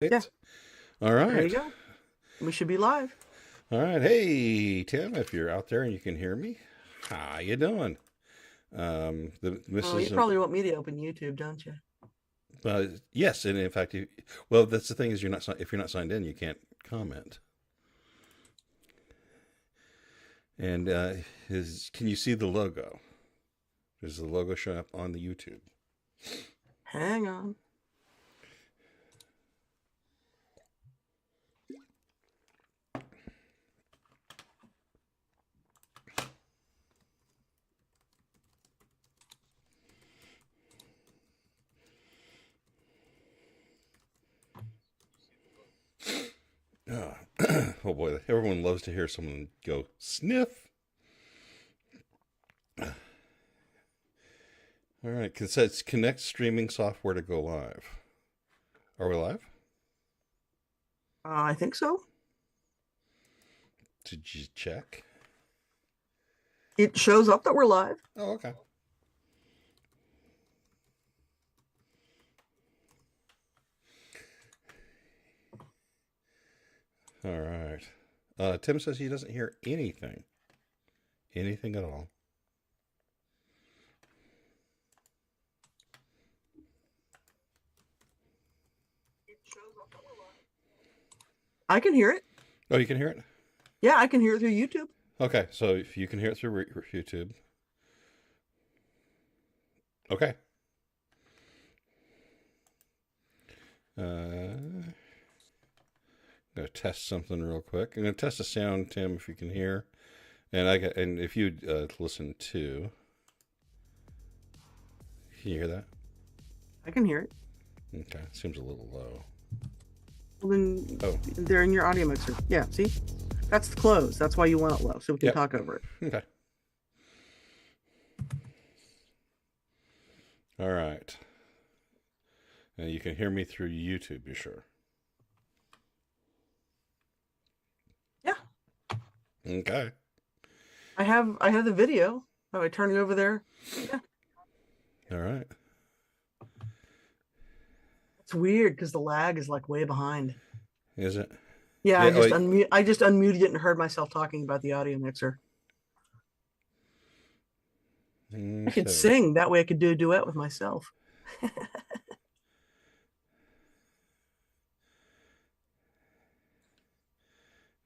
Yeah, All there right. you go. We should be live. All right. Hey, Tim, if you're out there and you can hear me, how you doing? The Oh, you Mrs. probably want me to open YouTube, don't you? Yes, and in fact, well, that's the thing is if you're not signed in, you can't comment. And can you see the logo? Does the logo show up on the YouTube? Hang on. Oh, oh boy, everyone loves to hear someone go sniff. All right, because it says connect streaming software to go live. Are we live? I think so. Did you check? It shows up that we're live. Oh, okay. All right. Tim says he doesn't hear anything. Anything at all. I can hear it. Oh, you can hear it? Yeah, I can hear it through YouTube. Okay, so if you can hear it through YouTube. Okay. I'm going to test something real quick. I'm going to test the sound, Tim, if you can hear. And if you listen to. Can you hear that? I can hear it. Okay, seems a little low. Well, then Oh, they're in your audio mixer. Yeah, see? That's closed. That's why you want it low, so we can yep. talk over it. Okay. All right. Now you can hear me through YouTube, you sure? Yeah. Okay. I have the video. Oh, I turn it over there. Yeah. All right. It's weird because the lag is like way behind. Is it? Yeah, Yeah. I just unmuted it and heard myself talking about the audio mixer. I could Okay. sing. That way I could do a duet with myself.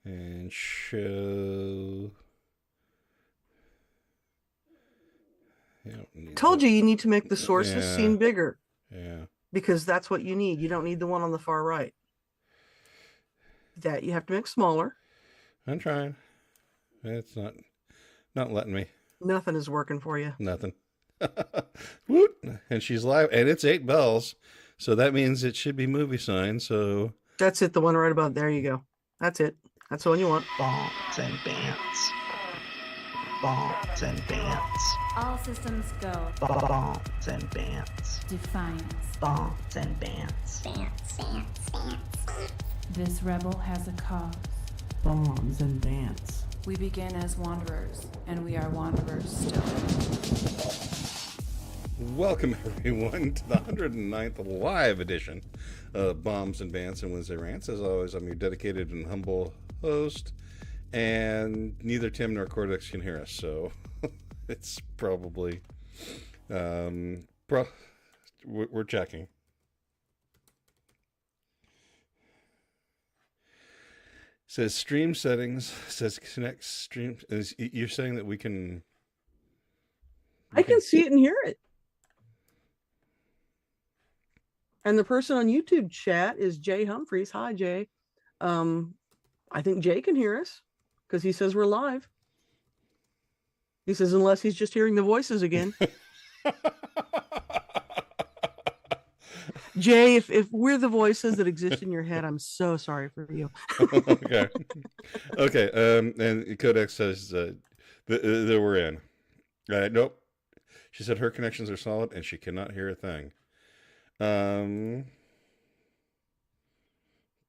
And show. Told you you need to make the sources Yeah. seem bigger Yeah. because that's what you need. You don't need the one on the far right. That you have to make smaller. I'm trying. It's not letting me. Nothing is working for you. Nothing. Woot! And she's live, and it's 8 bells, so that means it should be movie sign. So That's it. The one right above. There you go. That's it. That's the one you want. Bants and Bants. Bants and Bants. All systems go. Bants and Bants. Defiance. Bants and Bants. This rebel has a cause. Bombs and Bants. We begin as wanderers, and we are wanderers still. welcome everyone to the 109th live edition of Bombs and Bants and Wednesday Rants. As always, I'm your dedicated and humble host, and neither Tim nor Cordex can hear us, so it's probably we're checking. Says stream settings. Says connect stream. You're saying that we can. I can see it and hear it. And the person on YouTube chat is Jay Humphreys. Hi, Jay. I think Jay can hear us because he says we're live. He says unless he's just hearing the voices again. Jay, if we're the voices that exist in your head, I'm so sorry for you. Okay. Okay. And Codex says that we're in. Nope. She said her connections are solid and she cannot hear a thing.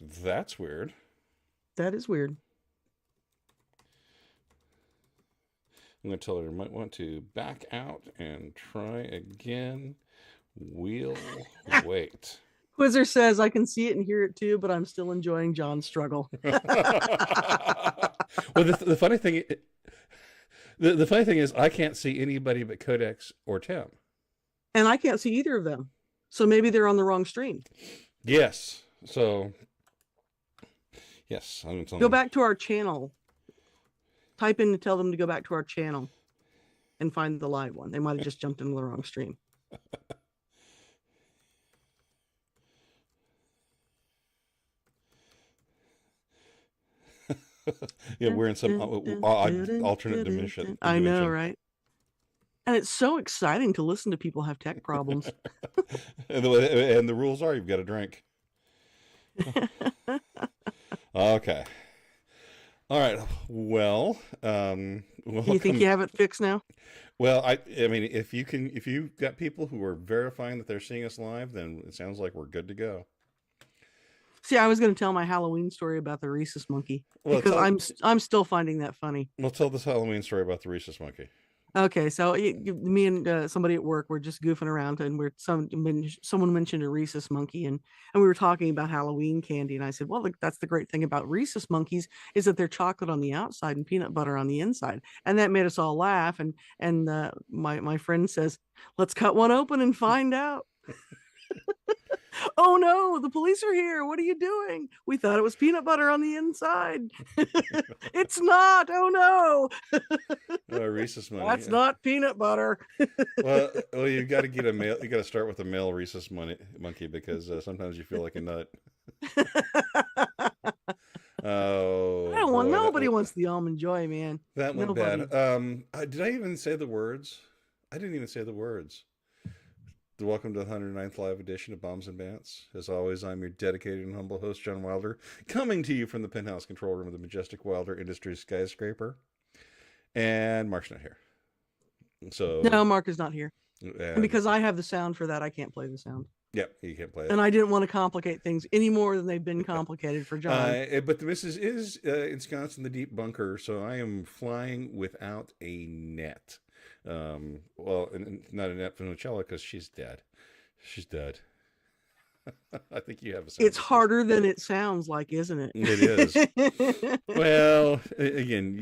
That's weird. That is weird. I'm going to tell her you might want to back out and try again. We'll wait. Quizzer says, I can see it and hear it too, but I'm still enjoying John's struggle. Well, the funny thing, the funny thing is, I can't see anybody but Codex or Tim. And I can't see either of them. So maybe they're on the wrong stream. Yes. So, yes. Go back to our channel. Type in to tell them to go back to our channel and find the live one. They might have just jumped into the wrong stream. Yeah, we're in some alternate dimension. I know, right? And it's so exciting to listen to people have tech problems. And the rules are you've got to drink. Okay. All right. Well, you think you have it fixed now? Well, I mean, if you've got people who are verifying that they're seeing us live, then it sounds like we're good to go. See, I was going to tell my Halloween story about the rhesus monkey because I'm still finding that funny. Well, tell this Halloween story about the rhesus monkey. Okay, so me and somebody at work were just goofing around, and someone mentioned a rhesus monkey, and we were talking about Halloween candy, and I said, well, that's the great thing about rhesus monkeys is that they're chocolate on the outside and peanut butter on the inside, and that made us all laugh. And my friend says, let's cut one open and find out. Oh no, the police are here. What are you doing? We thought it was peanut butter on the inside. It's not. Oh no. Rhesus monkey. That's not peanut butter. well, you got to get a male. You got to start with a male rhesus monkey because sometimes you feel like a nut. Nobody wants the almond joy, man. That went bad. Did I even say the words? I didn't even say the words. Welcome to the 109th live edition of Bombs and Bants. As always, I'm your dedicated and humble host, John Wilder, coming to you from the penthouse control room of the majestic Wilder Industries skyscraper. And Mark's not here. So no, Mark is not here. And because I have the sound for that, I can't play the sound. Yep, you can't play it. And I didn't want to complicate things any more than they've been complicated for John. But the missus is ensconced in the deep bunker, so I am flying without a net. Well, and not a net from Nocella because she's dead. She's dead. I think you have a sound. It's harder than it sounds like, isn't it? It is. Well, again,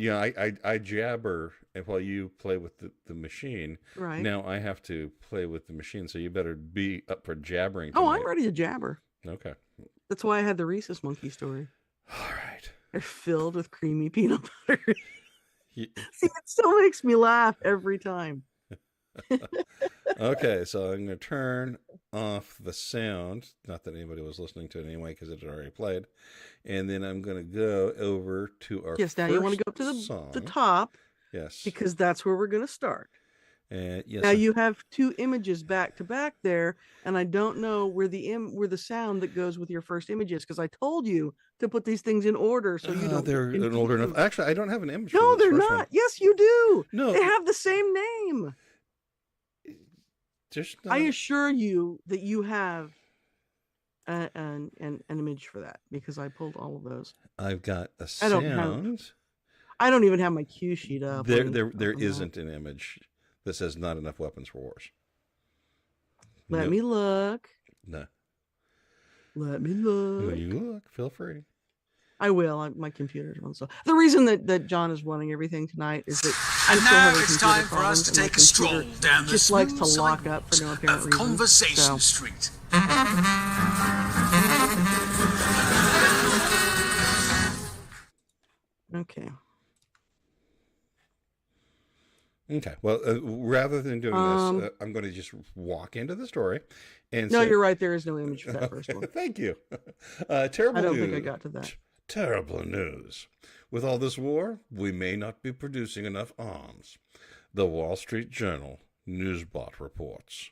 I jabber while you play with the machine. Right. Now I have to play with the machine, so you better be up for jabbering tonight. Oh, I'm ready to jabber. Okay. That's why I had the rhesus monkey story. All right. They're filled with creamy peanut butter. See, it still makes me laugh every time. Okay, so I'm going to turn off the sound. Not that anybody was listening to it anyway, because it had already played. And then I'm going to go over to our now you want to go up to the top. Yes. Because that's where we're going to start. And yes, now you have two images back to back there, and I don't know where the sound that goes with your first image is, because I told you to put these things in order so you don't. They're in order enough. Actually, I don't have an image. No, they're not. One. Yes, you do. No, they have the same name. I assure you that you have an image for that because I pulled all of those. I've got a sound. I don't even have my cue sheet up. There isn't an image that says not enough weapons for wars. Let me look. No. Let me look. Will you look? Feel free. I will. My computer's on. So the reason that John is running everything tonight is that and now it's time for us to take a stroll down the just likes to lock up for no apparent reason. Conversation Street. Okay. Okay. Well, rather than doing this, I'm going to just walk into the story. And no, you're right. There is no image for that first one. Thank you. Terrible I don't news. think I got to that. Terrible news. With all this war, we may not be producing enough arms. The Wall Street Journal Newsbot reports.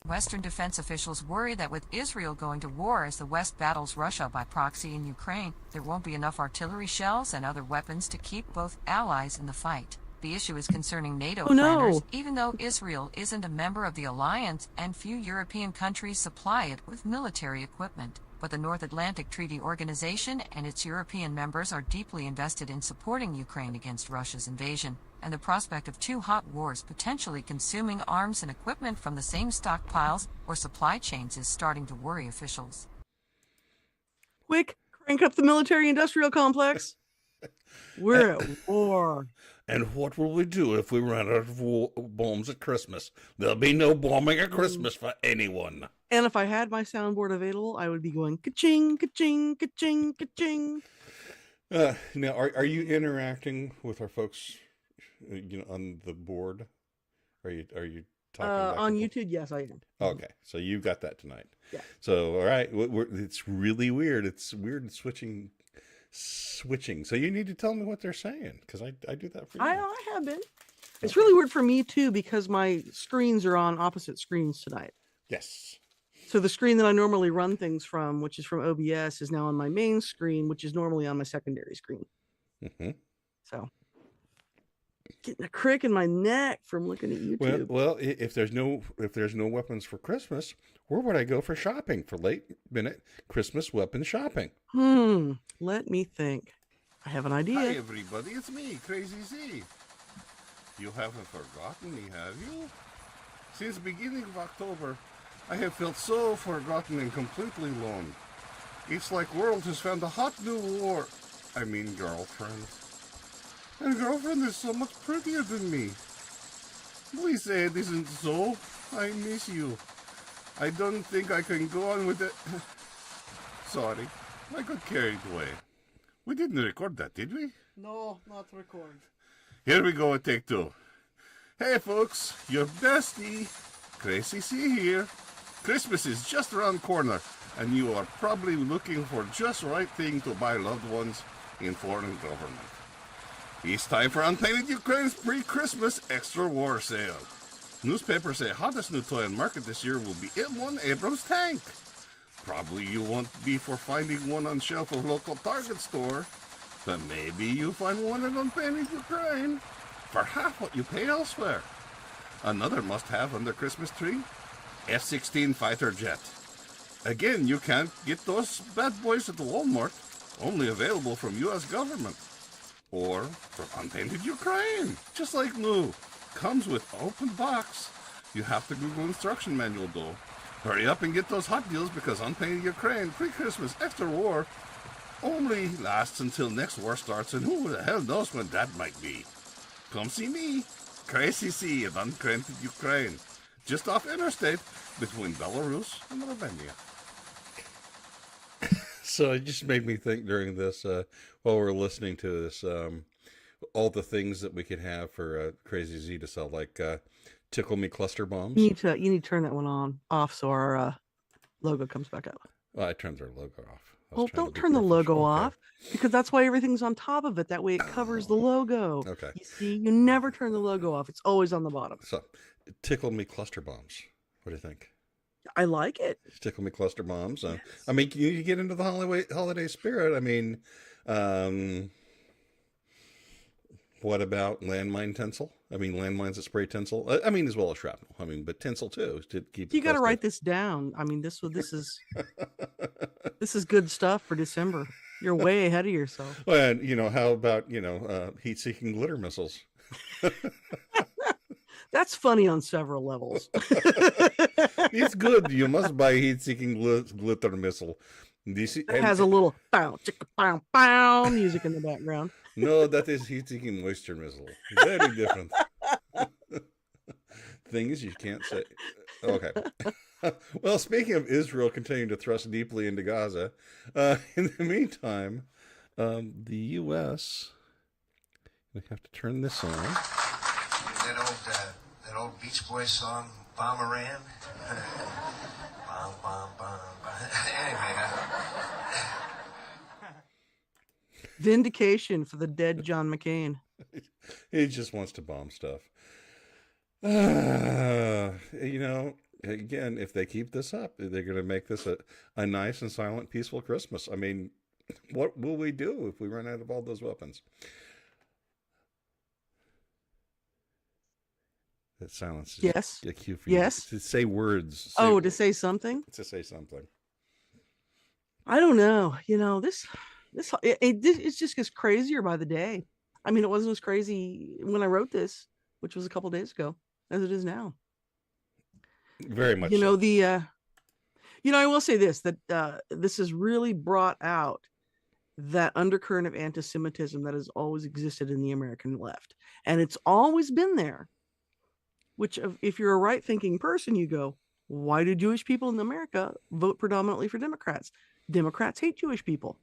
Western defense officials worry that with Israel going to war as the West battles Russia by proxy in Ukraine, there won't be enough artillery shells and other weapons to keep both allies in the fight. The issue is concerning NATO planners, even though Israel isn't a member of the alliance and few European countries supply it with military equipment. But the North Atlantic Treaty Organization and its European members are deeply invested in supporting Ukraine against Russia's invasion. and the prospect of two hot wars potentially consuming arms and equipment from the same stockpiles or supply chains is starting to worry officials. Quick, crank up the military-industrial complex. We're at war. And what will we do if we run out of bombs at Christmas? There'll be no bombing at Christmas for anyone. And if I had my soundboard available, I would be going ka-ching, ka-ching, ka-ching, ka-ching. Now, are you interacting with our folks, on the board? Are you talking on YouTube? Yes, I am. Okay, so you got that tonight. Yeah. So all right, it's really weird. It's weird switching. So you need to tell me what they're saying, because I do that for you. I have been. It's really weird for me too, because my screens are on opposite screens tonight. Yes. So the screen that I normally run things from, which is from OBS, is now on my main screen, which is normally on my secondary screen. Mm-hmm. So getting a crick in my neck from looking at YouTube. Well, if there's no weapons for Christmas, where would I go for shopping for late minute Christmas weapon shopping? Let me think. I have an idea. Hi everybody, it's me, Crazy Z. You haven't forgotten me, have you? Since the beginning of October, I have felt so forgotten and completely alone. It's like world has found a hot new girlfriend. And girlfriend is so much prettier than me. Please say it isn't so. I miss you. I don't think I can go on with it. Sorry, I got carried away. We didn't record that, did we? No, not record. Here we go at take two. Hey folks, your bestie, Crazy C here. Christmas is just around the corner, and you are probably looking for just the right thing to buy loved ones in foreign government. It's time for Unpainted Ukraine's pre-Christmas extra war sale. Newspapers say hottest new toy on market this year will be M1 Abrams tank. Probably you won't be for finding one on shelf of local Target store, but maybe you find one in Unpainted Ukraine for half what you pay elsewhere. Another must-have on the Christmas tree, F-16 fighter jet. Again, you can't get those bad boys at the Walmart, only available from U.S. government. Or from Unpainted Ukraine, just like new. Comes with open box. You have to Google instruction manual though. Hurry up and get those hot deals, because Unpainted Ukraine pre-Christmas extra war only lasts until next war starts, and who the hell knows when that might be. Come see me, Crazy C of Unpainted Ukraine, just off interstate between Belarus and Romania. So it just made me think during this, while we're listening to this, all the things that we could have for Crazy Z to sell, like Tickle Me cluster bombs. You need to turn that one off so our logo comes back up. Well, I turned our logo off. Well, don't turn the logo off, because that's why everything's on top of it. That way it covers the logo. Okay. You see, you never turn the logo off. It's always on the bottom. So, Tickle Me cluster bombs. What do you think? I like it. Tickle Me cluster bombs. Yes. I mean, you get into the holiday spirit. I mean, what about landmine tinsel? I mean, landmines that spray tinsel. I mean, as well as shrapnel. I mean, but tinsel too to keep. You got to write this down. I mean, this is this is good stuff for December. You're way ahead of yourself. Well, and how about heat-seeking glitter missiles? That's funny on several levels. It's good. You must buy heat-seeking glitter missile. It has a little bow, chicka, bow, bow music in the background. No, that is heat-seeking moisture missile. Very different. Thing is, you can't say. Okay. Well, speaking of Israel continuing to thrust deeply into Gaza, in the meantime, the U.S. We have to turn this on. That old Beach Boys song, Bomberan. Bom, bom, bom, bom. Anyway. Vindication for the dead John McCain. He just wants to bomb stuff. Again, if they keep this up, they're going to make this a nice and silent, peaceful Christmas. I mean, what will we do if we run out of all those weapons? That silence is yes. a cue for you to say words. To say something? To say something. I don't know. This it just gets crazier by the day. I mean, it wasn't as crazy when I wrote this, which was a couple days ago, as it is now. Very much. You know, so. I will say this, that this has really brought out that undercurrent of anti-Semitism that has always existed in the American left. And it's always been there, which if you're a right-thinking person, you go, why do Jewish people in America vote predominantly for Democrats? Democrats hate Jewish people.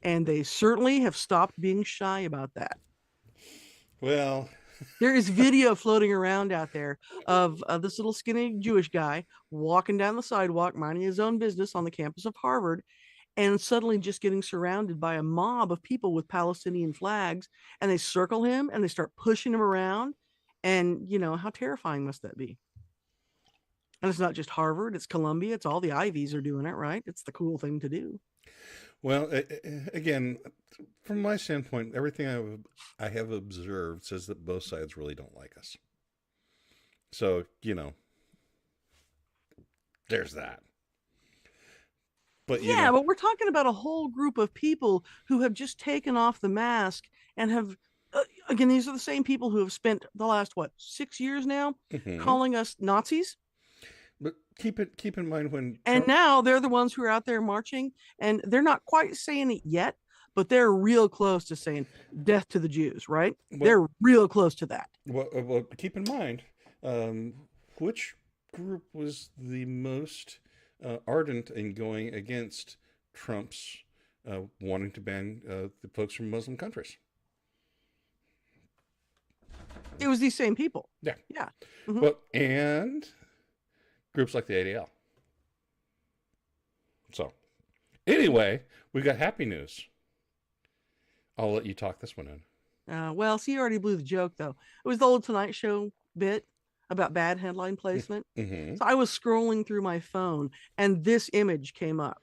And they certainly have stopped being shy about that. Well, there is video floating around out there of this little skinny Jewish guy walking down the sidewalk, minding his own business on the campus of Harvard, and suddenly just getting surrounded by a mob of people with Palestinian flags, and they circle him and they start pushing him around. And, how terrifying must that be? And it's not just Harvard, it's Columbia, it's all the Ivies are doing it, right? It's the cool thing to do. Well, again, from my standpoint, everything I have observed says that both sides really don't like us. So, there's that. But but we're talking about a whole group of people who have just taken off the mask and have, again, these are the same people who have spent the last, 6 years now calling us Nazis. But keep in mind when and now they're the ones who are out there marching, and they're not quite saying it yet, but they're real close to saying death to the Jews, right? Well, they're real close to that. Well, keep in mind, which group was the most ardent in going against Trump's wanting to ban the folks from Muslim countries? It was these same people. Yeah. Mm-hmm. Well, and groups like the ADL. So, anyway, we got happy news. I'll let you talk this one in. Well, see, you already blew the joke, though. It was the old Tonight Show bit about bad headline placement. Mm-hmm. So I was scrolling through my phone, and this image came up.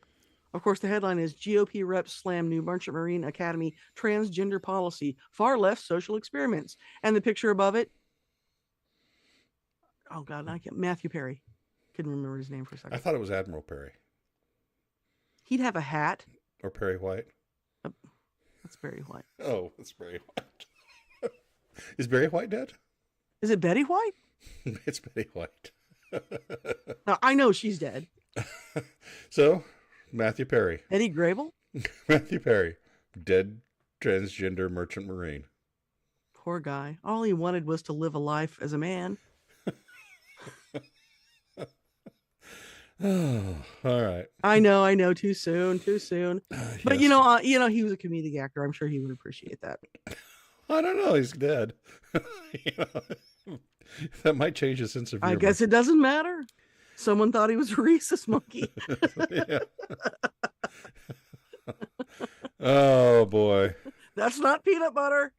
Of course, the headline is GOP reps slam new Merchant Marine Academy transgender policy, far left social experiments. And the picture above it, oh, God, I can't, Matthew Perry. Couldn't remember his name for a second. I thought it was Admiral Perry. He'd have a hat. Or Perry White. That's Barry White. Oh, it's Barry White. Is Barry White dead? Is it Betty White? It's Betty White. Now, I know she's dead. So, Matthew Perry. Eddie Grable? Matthew Perry. Dead transgender merchant marine. Poor guy. All he wanted was to live a life as a man. Oh, all right. I know. Too soon. But yes. He was a comedic actor. I'm sure he would appreciate that. I don't know. He's dead. That might change his sense of humor. I guess it doesn't matter. Someone thought he was a rhesus monkey. Oh boy. That's not peanut butter.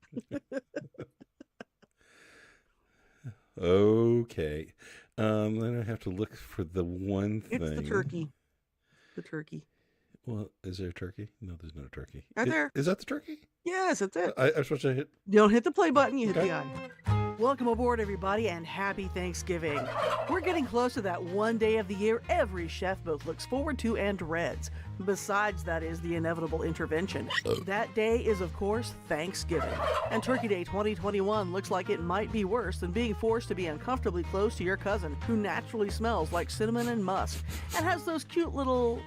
Okay. Then I have to look for the one thing. It's the turkey. The turkey. Well, is there a turkey? No, there's no turkey. Right there. Is that the turkey? Yes, that's it. I'm supposed to hit. You don't hit the play button, you hit the eye. Welcome aboard, everybody, and happy Thanksgiving. We're getting close to that one day of the year every chef both looks forward to and dreads. Besides, that is the inevitable intervention. That day is, of course, Thanksgiving. And Turkey Day 2021 looks like it might be worse than being forced to be uncomfortably close to your cousin, who naturally smells like cinnamon and musk, and has those cute little...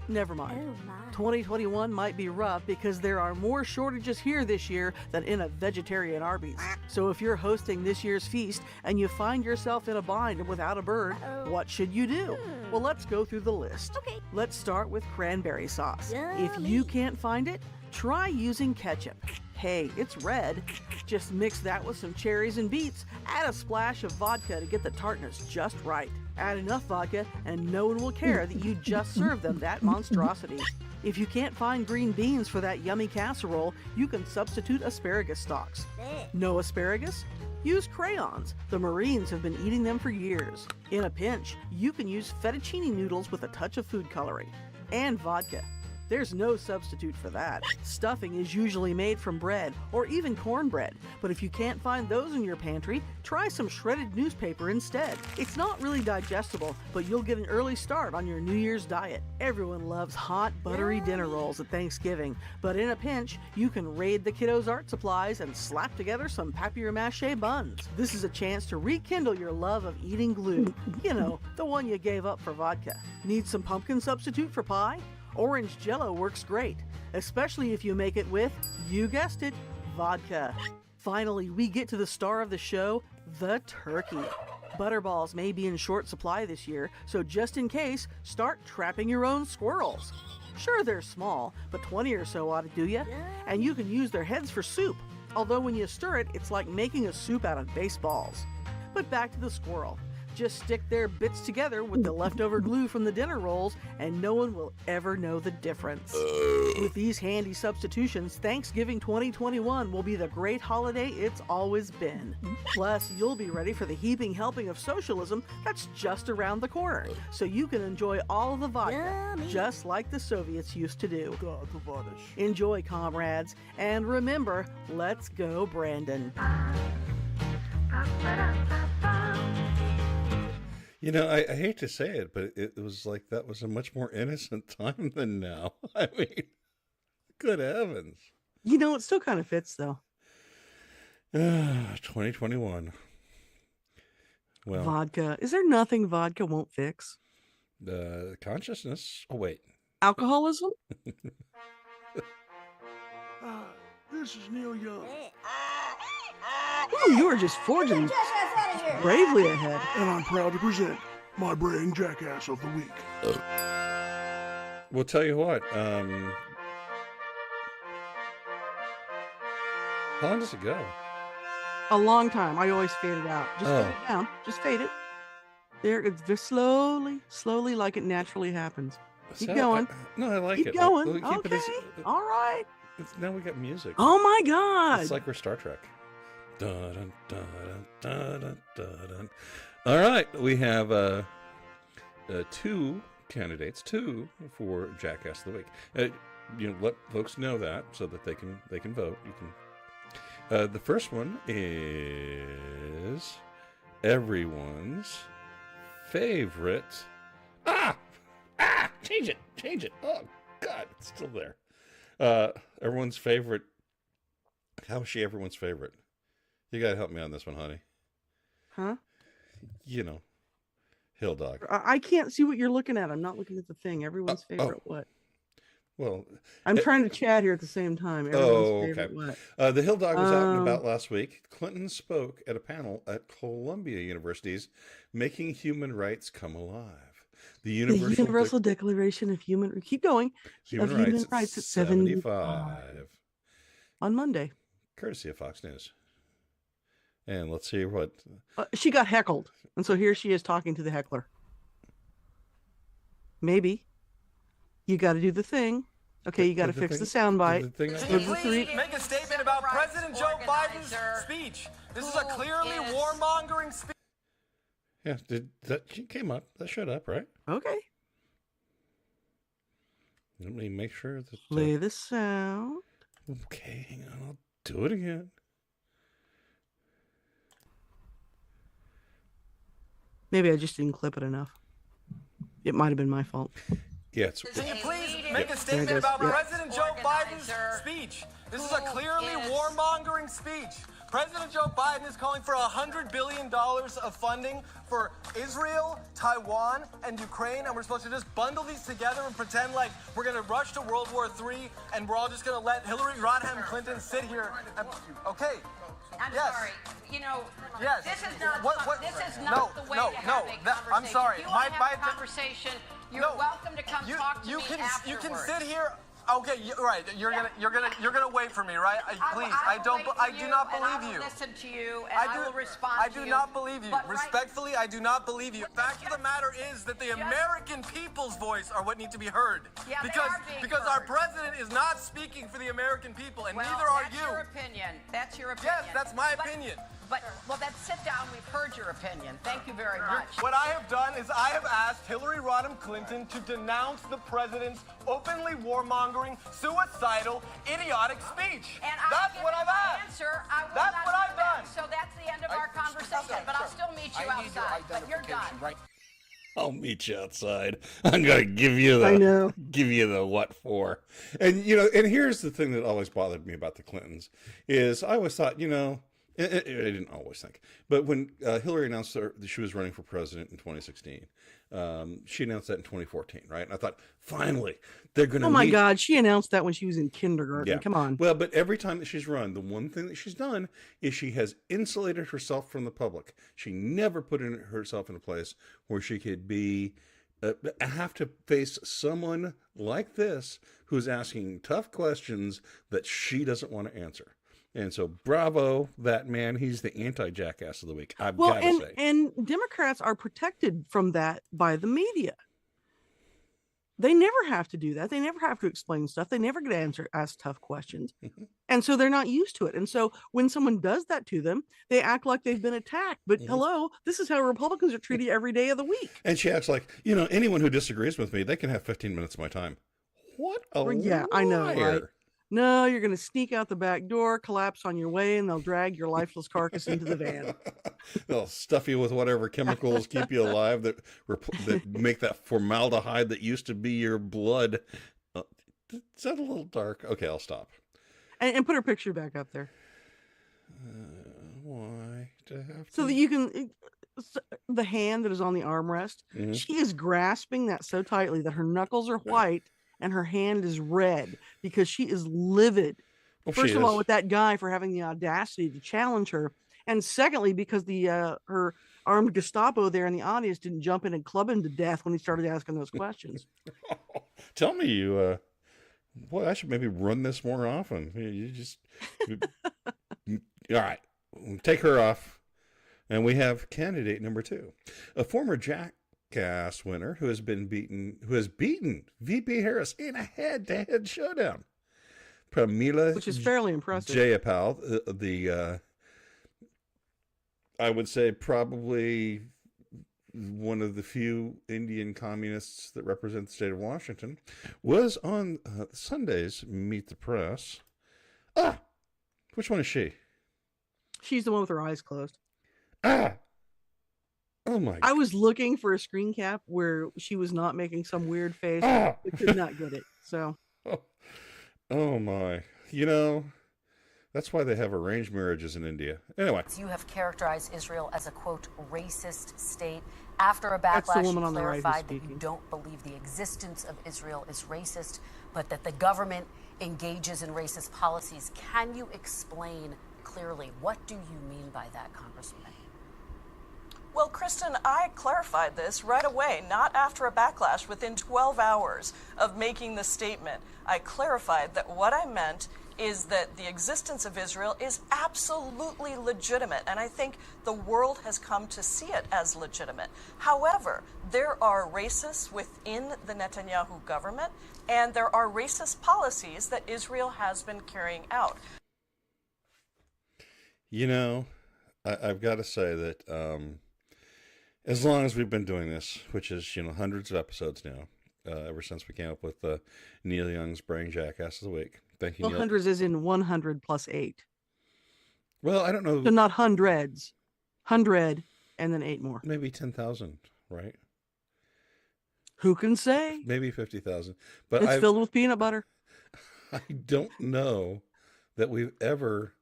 Never mind. 2021 might be rough because there are more shortages here this year than in a vegetarian Arby's. So if you're hosting this year's feast and you find yourself in a bind and without a bird, what should you do? Well, let's go through the list. Okay. Let's start with cranberry sauce. If you can't find it, try using ketchup. Hey, it's red. Just mix that with some cherries and beets. Add a splash of vodka to get the tartness just right. Add enough vodka and no one will care that you just served them that monstrosity. If you can't find green beans for that yummy casserole, you can substitute asparagus stalks. No asparagus? Use crayons. The Marines have been eating them for years. In a pinch, you can use fettuccine noodles with a touch of food coloring. And vodka. There's no substitute for that. Stuffing is usually made from bread or even cornbread, but if you can't find those in your pantry, try some shredded newspaper instead. It's not really digestible, but you'll get an early start on your New Year's diet. Everyone loves hot, buttery dinner rolls at Thanksgiving, but in a pinch, you can raid the kiddos' art supplies and slap together some papier-mâché buns. This is a chance to rekindle your love of eating glue. You know, the one you gave up for vodka. Need some pumpkin substitute for pie? Orange Jell-O works great, especially if you make it with, you guessed it, vodka. Finally, we get to the star of the show, the turkey. Butterballs may be in short supply this year, so just in case, start trapping your own squirrels. Sure, they're small, but 20 or so ought to do ya. And you can use their heads for soup, although when you stir it, it's like making a soup out of baseballs. But back to the squirrel. Just stick their bits together with the leftover glue from the dinner rolls, and no one will ever know the difference. With these handy substitutions, Thanksgiving 2021 will be the great holiday it's always been. Plus, you'll be ready for the heaping helping of socialism that's just around the corner, so you can enjoy all of the vodka, just like the Soviets used to do. Enjoy, comrades, and remember, let's go, Brandon. You know, I hate to say it, but it was like that was a much more innocent time than now. I mean, good heavens. You know, it still kind of fits, though. 2021. Well, Vodka. Is there nothing vodka won't fix? Consciousness. Oh, wait. Alcoholism? This is Neil Young. Ooh, you are just forging bravely ahead. And I'm proud to present my Brain Jackass of the Week. We'll tell you what. How long does it go? A long time. I always fade it out. Just fade it down. Just fade it. There, it's just slowly, like it naturally happens. Keep going. No, I like it. Keep going. We'll keep Okay. All right. Now we got music. Oh my God. It's like we're Star Trek. Dun, dun, dun, dun, dun, dun. All right, we have two candidates, for Jackass of the Week. Let folks know that so that they can vote. You can. The first one is everyone's favorite. Change it. Oh God, it's still there. Everyone's favorite. How is she everyone's favorite? You gotta help me on this one, honey. Huh? You know, Hill Dog. I can't see what you're looking at. I'm not looking at the thing. Everyone's favorite what? Well, I'm trying to chat here at the same time. Everyone's favorite what? The Hill Dog was out and about last week. Clinton spoke at a panel at Columbia University's Making Human Rights Come Alive. The Universal Declaration of Human... Keep going. Human Rights at 75. On Monday. Courtesy of Fox News. And let's see what... she got heckled. And so here she is talking to the heckler. Maybe. You got to do the thing. Okay, you got to fix the soundbite. Can you please make a statement about President Joe Biden's speech? This is a clearly warmongering speech. Yeah, she came up. That showed up, right? Okay. Let me make sure that... Play the sound. Okay, hang on. I'll do it again. Maybe I just didn't clip it enough. It might have been my fault. Yeah, Can you please make a statement about President Joe Biden's speech? This is a clearly warmongering speech. President Joe Biden is calling for $100 billion of funding for Israel, Taiwan, and Ukraine, and we're supposed to just bundle these together and pretend like we're going to rush to World War III, and we're all just going to let Hillary Rodham Clinton sit here. And, okay. I'm yes. sorry. You know, yes. This is not. This is no, not the way no, to have no, a conversation. I'm sorry. If you want to have a conversation, you're welcome to come talk to me afterwards. You can sit here. Okay, right. You're gonna wait for me, right? Please, I do not believe you. Listen to you, and I will respond. I do not believe you. Respectfully, I do not believe you. Fact of the matter is that the American people's voice are what need to be heard. Yeah, because our president is not speaking for the American people, and neither are you. That's your opinion. That's your opinion. Yes, that's my opinion. But, well, then sit down. We've heard your opinion. Thank you very much. What I have done is I have asked Hillary Rodham Clinton to denounce the president's openly warmongering, suicidal, idiotic speech. And that's what I've asked. Answer, I will that's not what I've done. So that's the end of our conversation. But I'll still meet you outside. But you're done. Right. I'll meet you outside. I'm gonna give you the what for. And and here's the thing that always bothered me about the Clintons is I always thought, I didn't always think, but when Hillary announced that she was running for president in 2016, she announced that in 2014, right? And I thought, finally, they're going to. Oh my God, she announced that when she was in kindergarten. Yeah. Come on. Well, but every time that she's run, the one thing that she's done is she has insulated herself from the public. She never put herself in a place where she could be have to face someone like this who's asking tough questions that she doesn't want to answer. And so, bravo, that man. He's the anti-jackass of the week. I've got to say. And Democrats are protected from that by the media. They never have to do that. They never have to explain stuff. They never get to ask tough questions. And so they're not used to it. And so when someone does that to them, they act like they've been attacked. But hello, this is how Republicans are treated every day of the week. And she acts like, anyone who disagrees with me, they can have 15 minutes of my time. What a liar. I know, right? No, you're going to sneak out the back door, collapse on your way, and they'll drag your lifeless carcass into the van. They'll stuff you with whatever chemicals keep you alive that make that formaldehyde that used to be your blood. Is that a little dark? Okay, I'll stop. And put her picture back up there. Why? So that you can... The hand that is on the armrest, she is grasping that so tightly that her knuckles are white and her hand is red because she is livid. Well, first of all, with that guy for having the audacity to challenge her, and secondly, because her armed Gestapo there in the audience didn't jump in and club him to death when he started asking those questions. Tell me, boy, I should maybe run this more often. You just all right. Take her off, and we have candidate number 2, a former Jackass winner who has beaten VP Harris in a head-to-head showdown. Pramila, which is fairly impressive. Jayapal, I would say probably one of the few Indian communists that represent the state of Washington, was on Sunday's Meet the Press. Which one is she? She's the one with her eyes closed. Oh my! I was looking for a screen cap where she was not making some weird face, but could not get it. So, oh my! That's why they have arranged marriages in India. Anyway, you have characterized Israel as a quote racist state. After a backlash, you clarified that you don't believe the existence of Israel is racist, but that the government engages in racist policies. Can you explain clearly what do you mean by that, Congresswoman? Well, Kristen, I clarified this right away, not after a backlash, within 12 hours of making the statement. I clarified that what I meant is that the existence of Israel is absolutely legitimate, and I think the world has come to see it as legitimate. However, there are racists within the Netanyahu government, and there are racist policies that Israel has been carrying out. I've got to say that as long as we've been doing this, which is, hundreds of episodes now, ever since we came up with Neil Young's Brain Jackass of the Week. Thank you, well, Neil. Hundreds is in 100 plus 8. Well, I don't know. So not hundreds. 100 and then 8 more. Maybe 10,000, right? Who can say? Maybe 50,000. But it's filled with peanut butter. I don't know that we've ever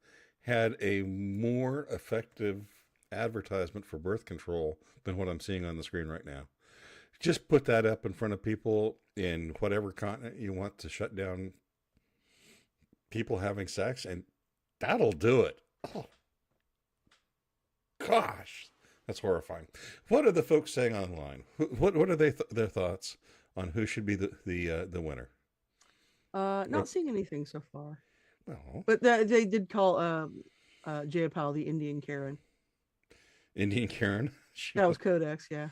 had a more effective advertisement for birth control than what I'm seeing on the screen right now. Just put that up in front of people in whatever continent you want to shut down people having sex, and that'll do it. Oh, gosh, that's horrifying. What are the folks saying online? What are their thoughts on who should be the winner? Not seeing anything so far. No, but they did call Jayapal the Indian Karen. Indian Karen. That was Codex, yeah.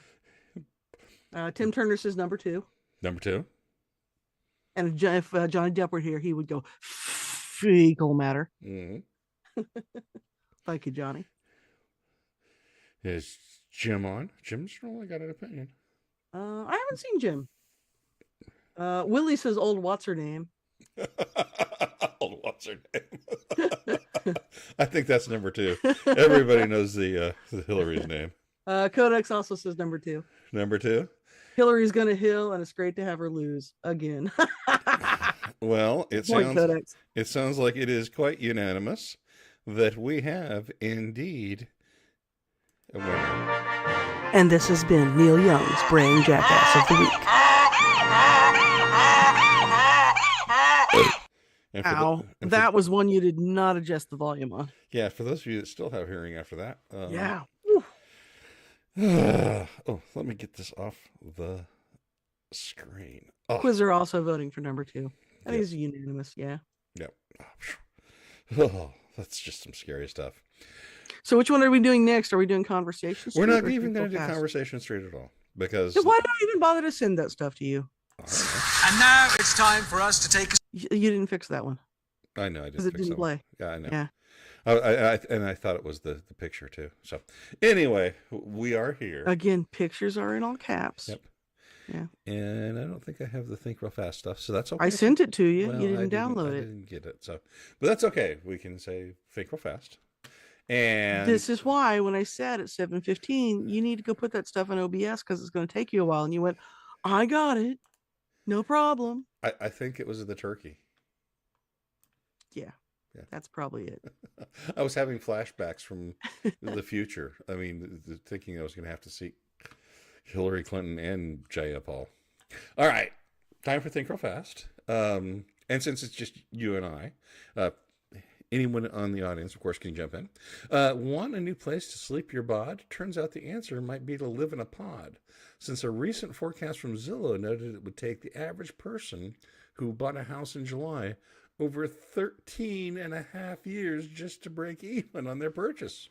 Tim Turner says number 2. Number 2. And if Johnny Depp were here, he would go fecal matter. Mm-hmm. Thank you, Johnny. Is Jim on? Jim's really got an opinion. I haven't seen Jim. Willie says old what's her name. Old what's her name? I think that's number 2. Everybody knows the Hillary's name. Codex also says number 2. Number 2? Hillary's gonna hill, and it's great to have her lose again. Well, it sounds like it is quite unanimous that we have indeed a winner. And this has been Neil Young's Brain Jackass of the Week. Ow, that was one you did not adjust the volume on. Yeah, for those of you that still have hearing after that. Yeah. Oh, let me get this off the screen. Oh. Quizzer also voting for number 2. I think it's unanimous, yeah. Yep. Oh, that's just some scary stuff. So which one are we doing next? Are we doing Conversation Street? We're not even going to do Conversation Street at all. Because... So why do I even bother to send that stuff to you? And now it's time for us to take... You didn't fix that one. I know, I didn't fix it didn't play. Yeah, I know. Yeah. I thought it was the picture too. So anyway, we are here. Again, pictures are in all caps. Yep. Yeah. And I don't think I have the Think Real Fast stuff, so that's okay. I sent it to you. Well, you didn't download it. I didn't get it. So, but that's okay. We can say Think Real Fast. And this is why when I said at 7:15, you need to go put that stuff in OBS because it's going to take you a while. And you went, I got it. No problem. I think it was the turkey. Yeah. That's probably it. I was having flashbacks from the future. I mean, thinking I was going to have to see Hillary Clinton and Jaya Paul. All right. Time for Think Real Fast. And since it's just you and I, anyone on the audience, of course, can jump in. Want a new place to sleep your bod? Turns out the answer might be to live in a pod. Since a recent forecast from Zillow noted it would take the average person who bought a house in July over 13 and a half years just to break even on their purchase.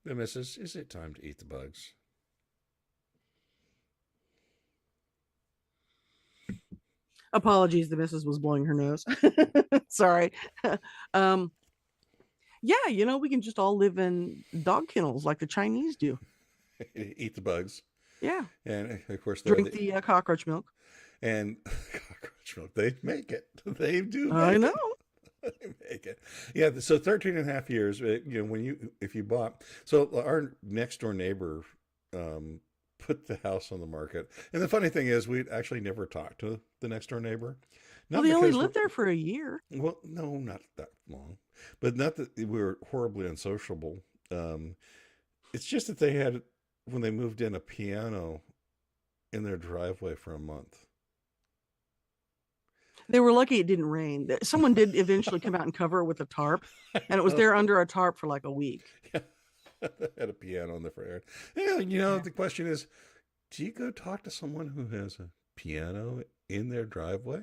The missus, is it time to eat the bugs? Apologies, the missus was blowing her nose. Sorry. Yeah, we can just all live in dog kennels like the Chinese do. Eat the bugs. Yeah. And of course, drink the cockroach milk. And cockroach milk, they make it. They do. I know. They make it. Yeah. So 13 and a half years, if you bought, so our next door neighbor, put the house on the market. And the funny thing is we actually never talked to the next door neighbor. Well, they only lived there for a year. Well, no, not that long, but not that we were horribly unsociable. It's just that they had, when they moved in, a piano in their driveway for a month. They were lucky it didn't rain. Someone did eventually come out and cover it with a tarp, and it was there under a tarp for like a week. Yeah. They had a piano in the front yard. Yeah, the question is, do you go talk to someone who has a piano in their driveway?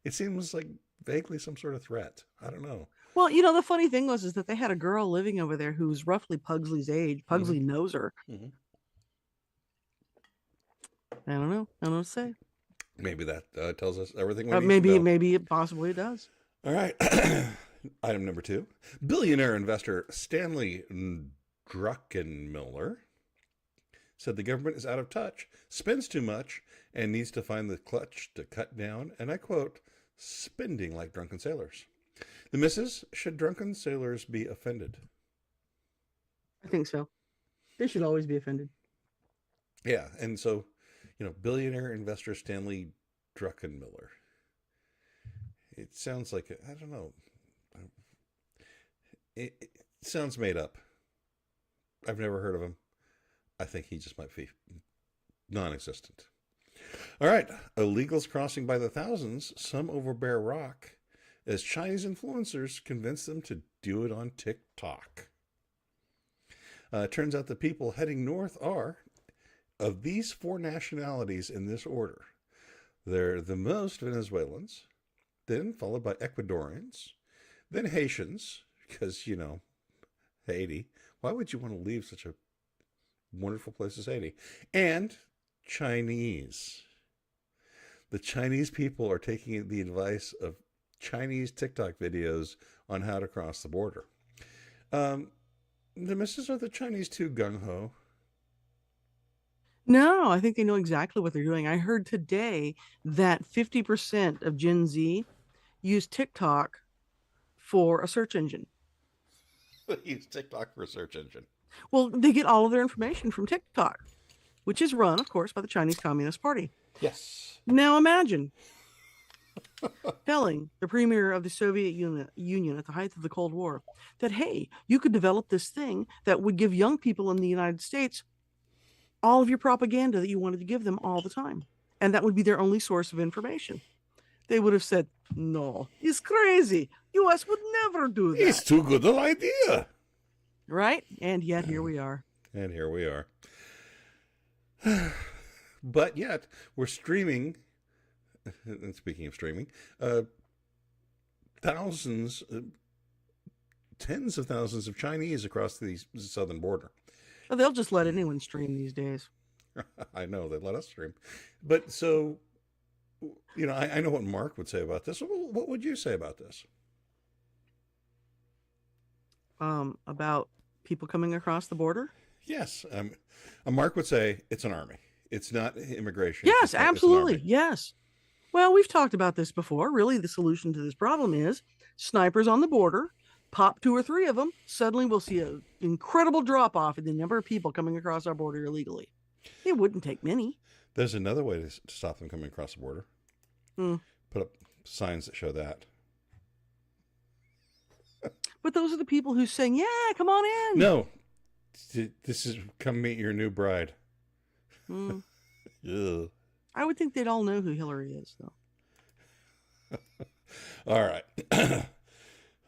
It seems like vaguely some sort of threat. I don't know. Well, the funny thing is that they had a girl living over there who was roughly Pugsley's age. Pugsley knows her. Mm-hmm. I don't know. I don't know what to say. Maybe that tells us everything we need maybe, to know. Maybe it possibly does. All right. Item number 2. Billionaire investor Stanley Druckenmiller said the government is out of touch, spends too much, and needs to find the clutch to cut down, and I quote, spending like drunken sailors. The missus, should drunken sailors be offended? I think so. They should always be offended. Yeah, and so, billionaire investor Stanley Druckenmiller. It sounds like, I don't know. It sounds made up. I've never heard of him. I think he just might be non-existent. All right. Illegals crossing by the thousands, some over Bear Rock, as Chinese influencers convince them to do it on TikTok. Turns out the people heading north are, of these 4 nationalities in this order, they're the most Venezuelans, then followed by Ecuadorians, then Haitians, because, Haiti. Why would you want to leave such a wonderful place as Haiti? And Chinese. The Chinese people are taking the advice of Chinese TikTok videos on how to cross the border. the missus, are the Chinese too gung-ho? No, I think they know exactly what they're doing. I heard today that 50% of Gen Z use TikTok for a search engine. Use TikTok for a search engine. Well, they get all of their information from TikTok, which is run, of course, by the Chinese Communist Party. Yes. Now imagine telling the premier of the Soviet Union at the height of the Cold War that, hey, you could develop this thing that would give young people in the United States all of your propaganda that you wanted to give them all the time. And that would be their only source of information. They would have said, no, he's crazy. U.S. would never do that. It's too good an idea. Right? And yet here we are. And here we are. But yet, we're streaming, and speaking of streaming, thousands, tens of thousands of Chinese across the southern border. Well, they'll just let anyone stream these days. I know, they let us stream. But so, you know, I know what Mark would say about this. What would you say about this? About people coming across the border? Yes. Mark would say it's an army. It's not immigration. Yes, absolutely. Yes. Well, we've talked about this before. Really, the solution to this problem is snipers on the border, pop 2 or 3 of them. Suddenly we'll see an incredible drop off in the number of people coming across our border illegally. It wouldn't take many. There's another way to stop them coming across the border. Put up signs that show that. But those are the people who's saying, yeah, come on in. No. This is come meet your new bride. I would think they'd all know who Hillary is, though. All right.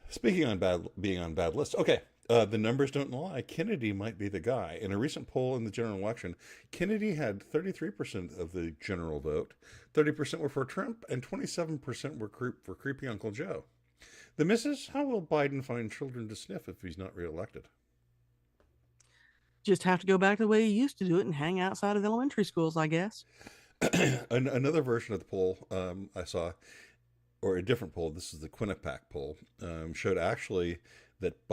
Speaking on being on bad lists. Okay. The numbers don't lie. Kennedy might be the guy. In a recent poll in the general election, Kennedy had 33% of the general vote, 30% were for Trump, and 27% were for creepy Uncle Joe. The missus, how will Biden find children to sniff if he's not reelected? Just have to go back to the way he used to do it and hang outside of elementary schools, I guess. Another version of the poll I saw, or a different poll, this is the Quinnipiac poll, showed actually that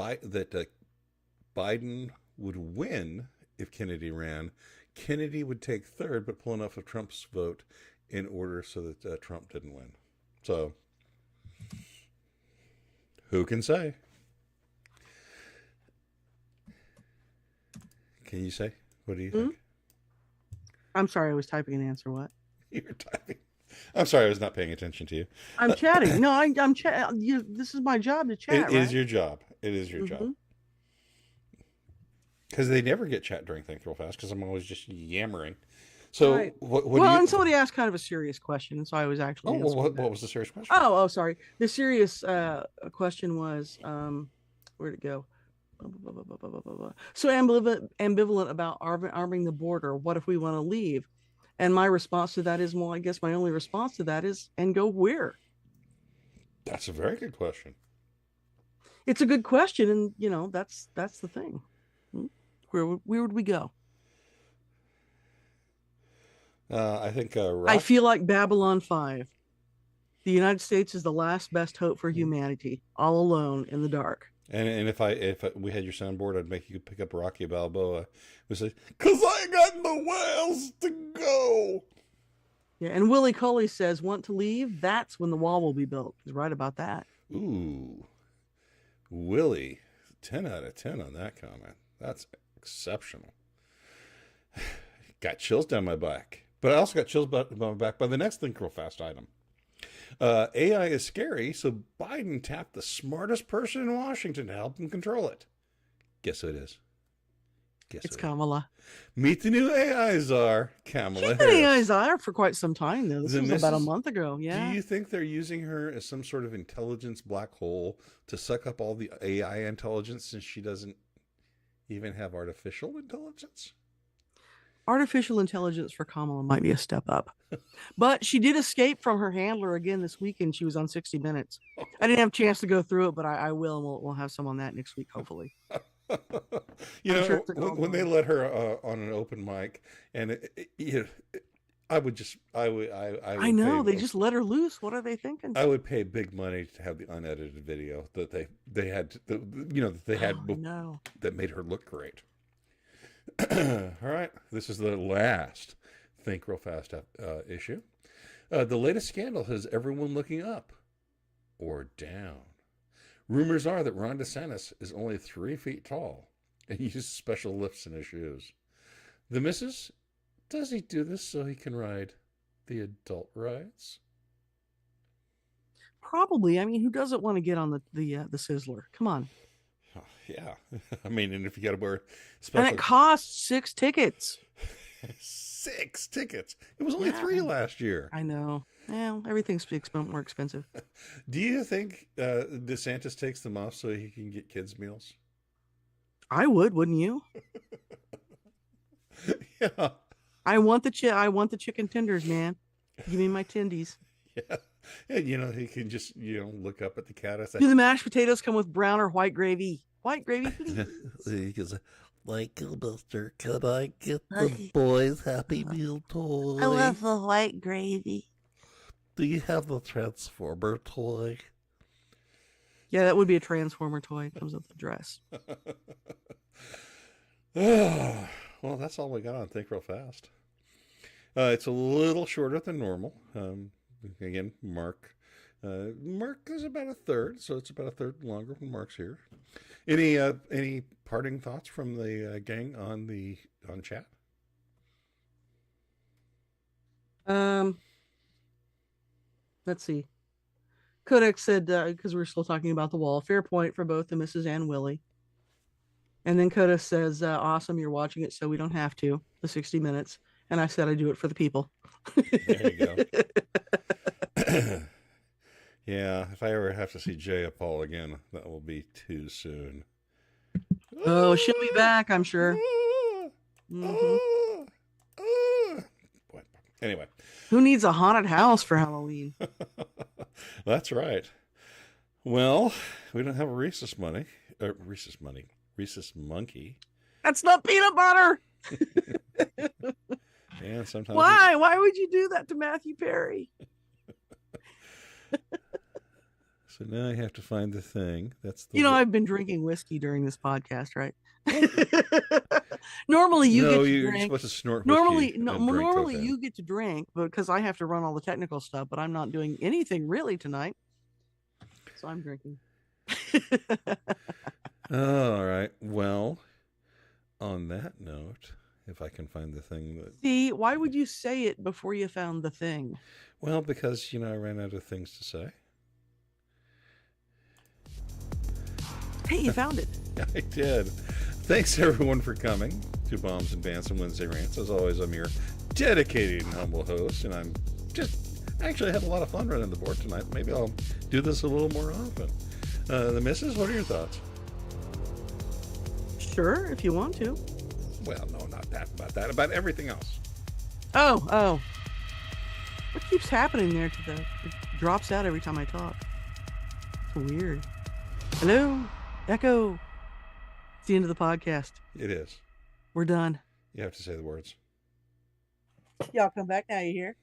Biden would win if Kennedy ran. Kennedy would take third, but pull enough of Trump's vote in order so that Trump didn't win. So, who can say? Can you say? What do you think? I'm sorry, I was typing an answer. What? You were typing. I'm sorry, I was not paying attention to you. I'm chatting. No, I'm chatting. This is my job to chat. It is your job. It is your job. Because they never get chat during things real fast because I'm always just yammering. So, right. what and somebody asked kind of a serious question, and so I was actually. What was the serious question? Oh, sorry. The serious question was, where'd it go? So ambivalent about arming the border. What if we want to leave? And my response to that is, well, I guess my only response to that is, and go where? That's a very good question. It's a good question, and you know that's the thing. Where would we go? I think I feel like Babylon 5. The United States is the last best hope for humanity, all alone in the dark. And if we had your soundboard, I'd make you pick up Rocky Balboa. We say, "'Cause I got nowhere else to go." Yeah, and Willie Coley says, "Want to leave? That's when the wall will be built." He's right about that. Ooh, Willie, 10 out of 10 on that comment. That's exceptional. Got chills down my back, but I also got chills down my back by the next Think Real Fast item. AI is scary, so Biden tapped the smartest person in Washington to help him control it. Guess who it is? It's Kamala. Meet the new AI czar, Kamala She's Harris. been AI czar for quite some time, though. This was about a month ago. Yeah. Do you think they're using her as some sort of intelligence black hole to suck up all the AI intelligence since she doesn't even have artificial intelligence? Artificial intelligence for Kamala might be a step up. But she did escape from her handler again this weekend. She was on 60 Minutes. I didn't have a chance to go through it, but I will, and we'll have some on that next week, hopefully. When they let her on an open mic, and I would just, I would I know, they just let her loose. What are they thinking? I would pay big money to have the unedited video that they had, that they had that made her look great. All right, this is the last Think Real Fast issue. The latest scandal has everyone looking up or down. Rumors are that Ron DeSantis is only 3 feet tall and uses special lifts in his shoes. The missus, does he do this so he can ride the adult rides? Probably. I mean, who doesn't want to get on the Sizzler? Come on. Oh, yeah. I mean, and if you got to wear special... And it costs 6 tickets. 6 tickets. It was only 3 last year. I know. Well, everything's more expensive. Do you think DeSantis takes them off so he can get kids' meals? I would, wouldn't you? Yeah. I want the chicken tenders, man. Give me my tendies. Yeah. And, he can just, look up at the cat. Do the mashed potatoes come with brown or white gravy? White gravy, please. Because, Michael, Buster, can I get the boys' Happy Meal toy? I love the white gravy. Do you have the Transformer toy? Yeah, that would be a Transformer toy. It comes with the dress. Well, that's all we got on Think Real Fast. It's a little shorter than normal. Again, Mark is about a third, so it's about a third longer when Mark's here. Any parting thoughts from the gang on chat? Let's see. Kodak said, because we're still talking about the wall, fair point for both the Mrs. and Willie. And then Kodak says, awesome, you're watching it so we don't have to, the 60 minutes. And I said I do it for the people. There you go. Yeah, if I ever have to see Jaya Paul again, that will be too soon. Oh, she'll be back, I'm sure. Anyway. Who needs a haunted house for Halloween? That's right. Well, we don't have a Reese's monkey. That's not peanut butter. And sometimes Why would you do that to Matthew Perry? So now I have to find the thing. That's the I've been drinking whiskey during this podcast, right? Normally you get to you're drink. supposed to snort Normally, whiskey normally cocaine. you get to drink, but because I have to run all the technical stuff, but I'm not doing anything really tonight, so I'm drinking. All right. Well, on that note, if I can find the thing that... See, why would you say it before you found the thing? Well, because, I ran out of things to say. Hey, you found it. I did. Thanks, everyone, for coming to Bombs and Bants and Wednesday Rants. As always, I'm your dedicated and humble host, and I'm actually had a lot of fun running the board tonight. Maybe I'll do this a little more often. The missus, what are your thoughts? Sure, if you want to. Well, no, not that. About everything else. Oh. What keeps happening there it drops out every time I talk? It's weird. Hello? Echo. It's the end of the podcast. It is. We're done. You have to say the words. Y'all come back now, you hear?